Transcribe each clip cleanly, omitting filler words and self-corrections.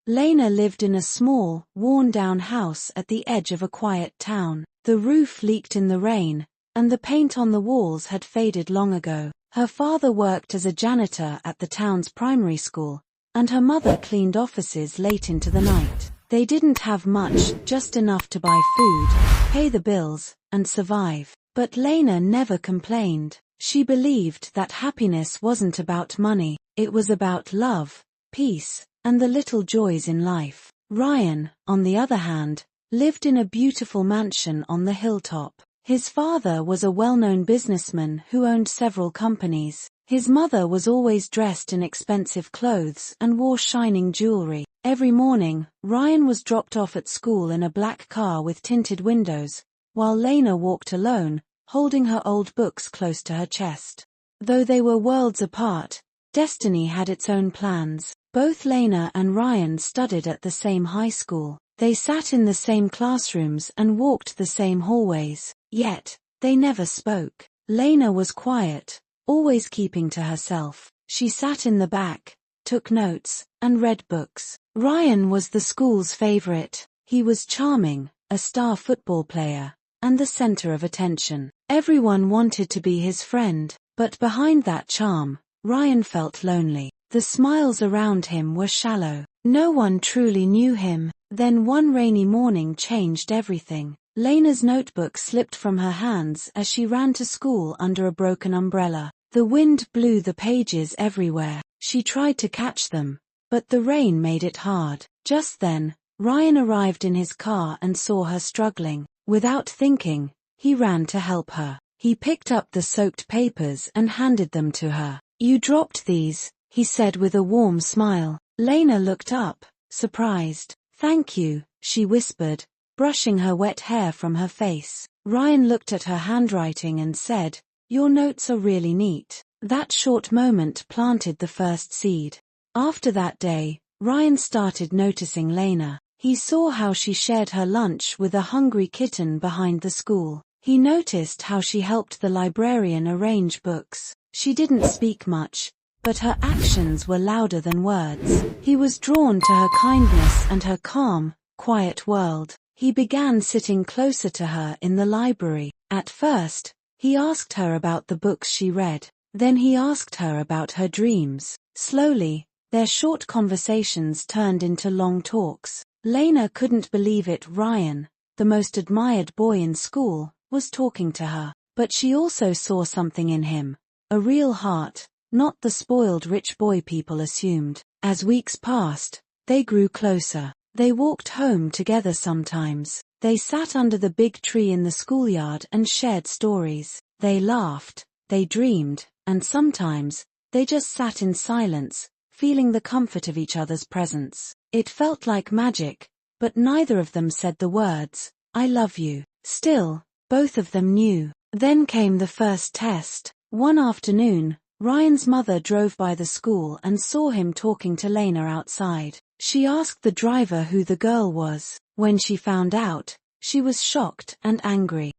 Lena lived in a small, worn-down house at the edge of a quiet town. The roof leaked in the rain, and the paint on the walls had faded long ago. Her father worked as a janitor at the town's primary school, and her mother cleaned offices late into the night. They didn't have much, just enough to buy food, pay the bills, and survive. But Lena never complained. She believed that happiness wasn't about money, it was about love, peace, and the little joys in life. Ryan, on the other hand, lived in a beautiful mansion on the hilltop. His father was a well-known businessman who owned several companies. His mother was always dressed in expensive clothes and wore shining jewelry. Every morning, Ryan was dropped off at school in a black car with tinted windows, while Lena walked alone, holding her old books close to her chest. Though they were worlds apart, destiny had its own plans. Both Lena and Ryan studied at the same high school. They sat in the same classrooms and walked the same hallways. Yet, they never spoke. Lena was quiet, always keeping to herself. She sat in the back, took notes, and read books. Ryan was the school's favorite. He was charming, a star football player, and the center of attention. Everyone wanted to be his friend, but behind that charm, Ryan felt lonely. The smiles around him were shallow. No one truly knew him. Then one rainy morning changed everything. Lena's notebook slipped from her hands as she ran to school under a broken umbrella. The wind blew the pages everywhere. She tried to catch them, but the rain made it hard. Just then, Ryan arrived in his car and saw her struggling. Without thinking, he ran to help her. He picked up the soaked papers and handed them to her. "You dropped these," he said with a warm smile. Lena looked up, surprised. "Thank you," she whispered, brushing her wet hair from her face. Ryan looked at her handwriting and said, "Your notes are really neat." That short moment planted the first seed. After that day, Ryan started noticing Lena. He saw how she shared her lunch with a hungry kitten behind the school. He noticed how she helped the librarian arrange books. She didn't speak much, but her actions were louder than words. He was drawn to her kindness and her calm, quiet world. He began sitting closer to her in the library. At first, he asked her about the books she read. Then he asked her about her dreams. Slowly, their short conversations turned into long talks. Lena couldn't believe it. Ryan, the most admired boy in school, was talking to her. But she also saw something in him. A real heart, not the spoiled rich boy people assumed. As weeks passed, they grew closer. They walked home together sometimes. They sat under the big tree in the schoolyard and shared stories. They laughed, they dreamed, and sometimes, they just sat in silence, feeling the comfort of each other's presence. It felt like magic, but neither of them said the words, "I love you." Still, both of them knew. Then came the first test. One afternoon, Ryan's mother drove by the school and saw him talking to Lena outside. She asked the driver who the girl was. When she found out, she was shocked and angry.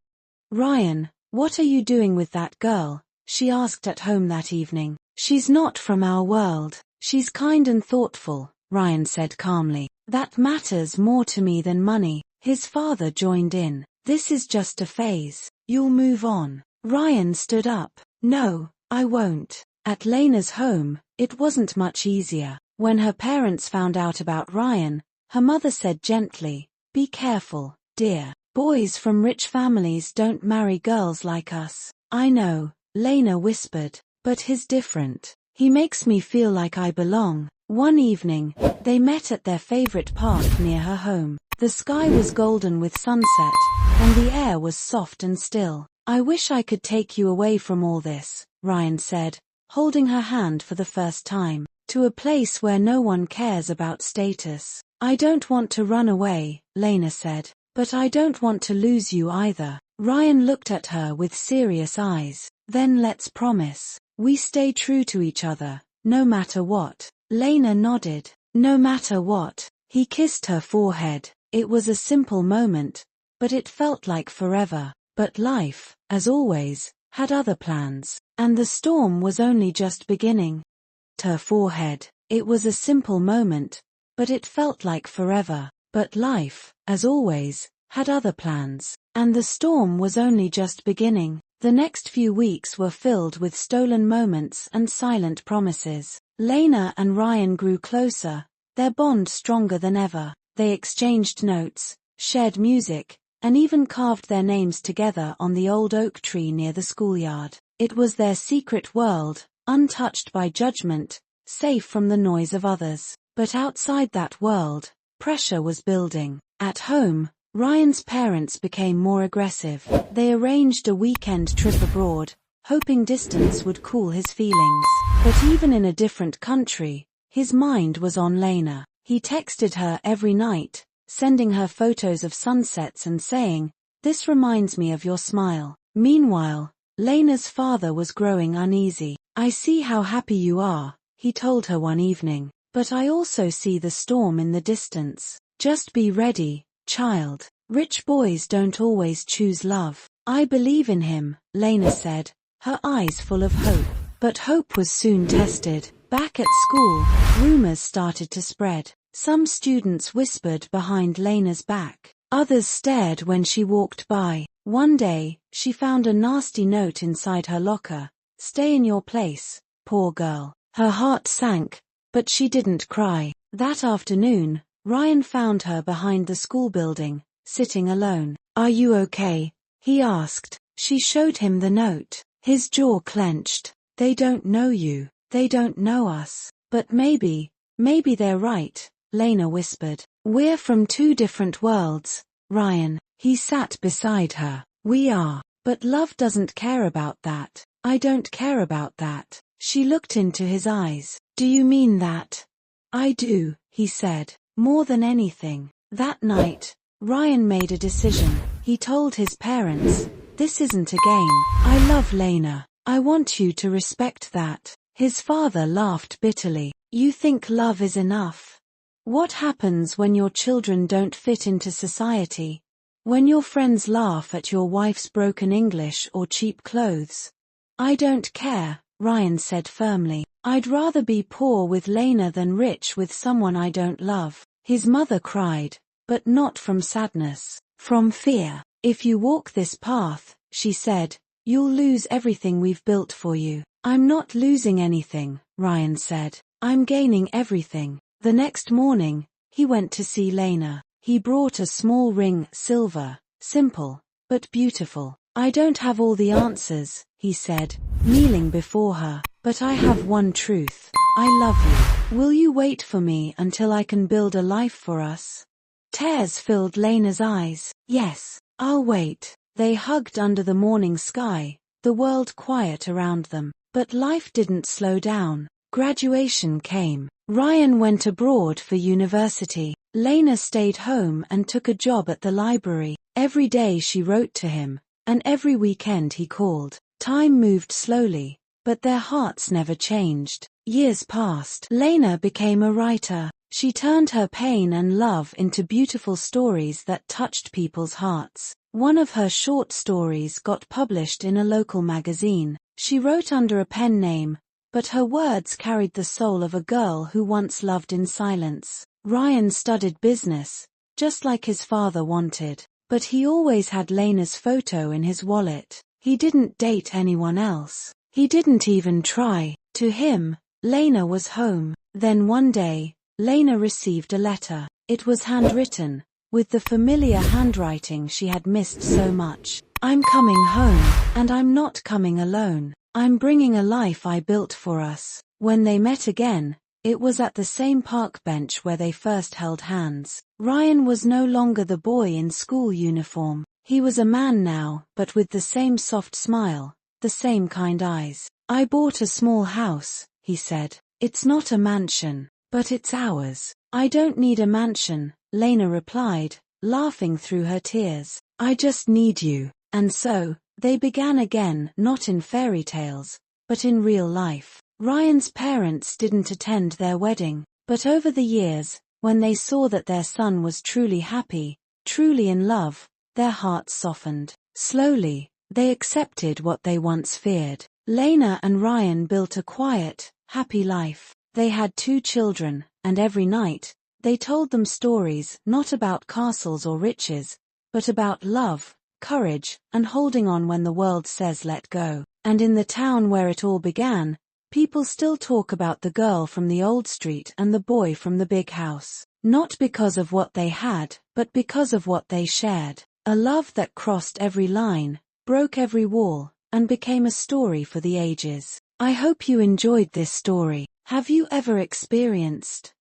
"Ryan, what are you doing with that girl?" she asked at home that evening. "She's not from our world. She's kind and thoughtful," Ryan said calmly. "That matters more to me than money." His father joined in. "This is just a phase. You'll move on." Ryan stood up. "No, I won't." At Lena's home, it wasn't much easier. When her parents found out about Ryan, her mother said gently, "Be careful, dear. Boys from rich families don't marry girls like us." "I know," Lena whispered, "but he's different. He makes me feel like I belong." One evening, they met at their favorite park near her home. The sky was golden with sunset, and the air was soft and still. "I wish I could take you away from all this," Ryan said, holding her hand for the first time, "to a place where no one cares about status." "I don't want to run away," Lena said, "but I don't want to lose you either." Ryan looked at her with serious eyes. "Then let's promise. We stay true to each other, no matter what." Lena nodded. "No matter what." He kissed her forehead. It was a simple moment, but it felt like forever. But life, as always, had other plans, and the storm was only just beginning. Her forehead. It was a simple moment, but it felt like forever. But life, as always, had other plans. And the storm was only just beginning. The next few weeks were filled with stolen moments and silent promises. Lena and Ryan grew closer, their bond stronger than ever. They exchanged notes, shared music, and even carved their names together on the old oak tree near the schoolyard. It was their secret world, untouched by judgment, safe from the noise of others. But outside that world, pressure was building. At home, Ryan's parents became more aggressive. They arranged a weekend trip abroad, hoping distance would cool his feelings. But even in a different country, his mind was on Lena. He texted her every night, sending her photos of sunsets and saying, "This reminds me of your smile." Meanwhile, Lena's father was growing uneasy. "I see how happy you are," he told her one evening, "but I also see the storm in the distance. Just be ready, child. Rich boys don't always choose love." "I believe in him," Lena said, her eyes full of hope. But hope was soon tested. Back at school, rumors started to spread. Some students whispered behind Lena's back. Others stared when she walked by. One day, she found a nasty note inside her locker. "Stay in your place, poor girl." Her heart sank, but she didn't cry. That afternoon, Ryan found her behind the school building, sitting alone. "Are you okay?" he asked. She showed him the note. His jaw clenched. "They don't know you. They don't know us." "But maybe they're right," Lena whispered. "We're from two different worlds, Ryan." He sat beside her. "We are. But love doesn't care about that. I don't care about that." She looked into his eyes. "Do you mean that?" "I do," he said. "More than anything." That night, Ryan made a decision. He told his parents, "This isn't a game. I love Lena. I want you to respect that." His father laughed bitterly. "You think love is enough? What happens when your children don't fit into society? When your friends laugh at your wife's broken English or cheap clothes?" "I don't care," Ryan said firmly. "I'd rather be poor with Lena than rich with someone I don't love." His mother cried, but not from sadness, from fear. "If you walk this path," she said, "you'll lose everything we've built for you." "I'm not losing anything," Ryan said. "I'm gaining everything." The next morning, he went to see Lena. He brought a small ring, silver, simple, but beautiful. "I don't have all the answers," he said, kneeling before her, "but I have one truth. I love you. Will you wait for me until I can build a life for us?" Tears filled Lena's eyes. "Yes, I'll wait." They hugged under the morning sky, the world quiet around them. But life didn't slow down. Graduation came. Ryan went abroad for university. Lena stayed home and took a job at the library. Every day she wrote to him, and every weekend he called. Time moved slowly, but their hearts never changed. Years passed. Lena became a writer. She turned her pain and love into beautiful stories that touched people's hearts. One of her short stories got published in a local magazine. She wrote under a pen name, but her words carried the soul of a girl who once loved in silence. Ryan studied business, just like his father wanted, but he always had Lena's photo in his wallet. He didn't date anyone else. He didn't even try. To him, Lena was home. Then one day, Lena received a letter. It was handwritten, with the familiar handwriting she had missed so much. "I'm coming home, and I'm not coming alone. I'm bringing a life I built for us." When they met again, it was at the same park bench where they first held hands. Ryan was no longer the boy in school uniform. He was a man now, but with the same soft smile, the same kind eyes. "I bought a small house," he said. "It's not a mansion, but it's ours." "I don't need a mansion," Lena replied, laughing through her tears. "I just need you." And so, they began again, not in fairy tales, but in real life. Ryan's parents didn't attend their wedding, but over the years, when they saw that their son was truly happy, truly in love, their hearts softened. Slowly, they accepted what they once feared. Lena and Ryan built a quiet, happy life. They had 2 children, and every night, They told them stories not about castles or riches, but about love, courage, and holding on when the world says let go. And in the town where it all began, people still talk about the girl from the old street and the boy from the big house. Not because of what they had, but because of what they shared. A love that crossed every line, broke every wall, and became a story for the ages. I hope you enjoyed this story. Have you ever experienced?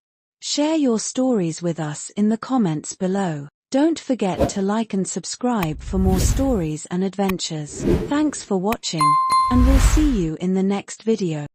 Share your stories with us in the comments below. Don't forget to like and subscribe for more stories and adventures. Thanks for watching, and we'll see you in the next video.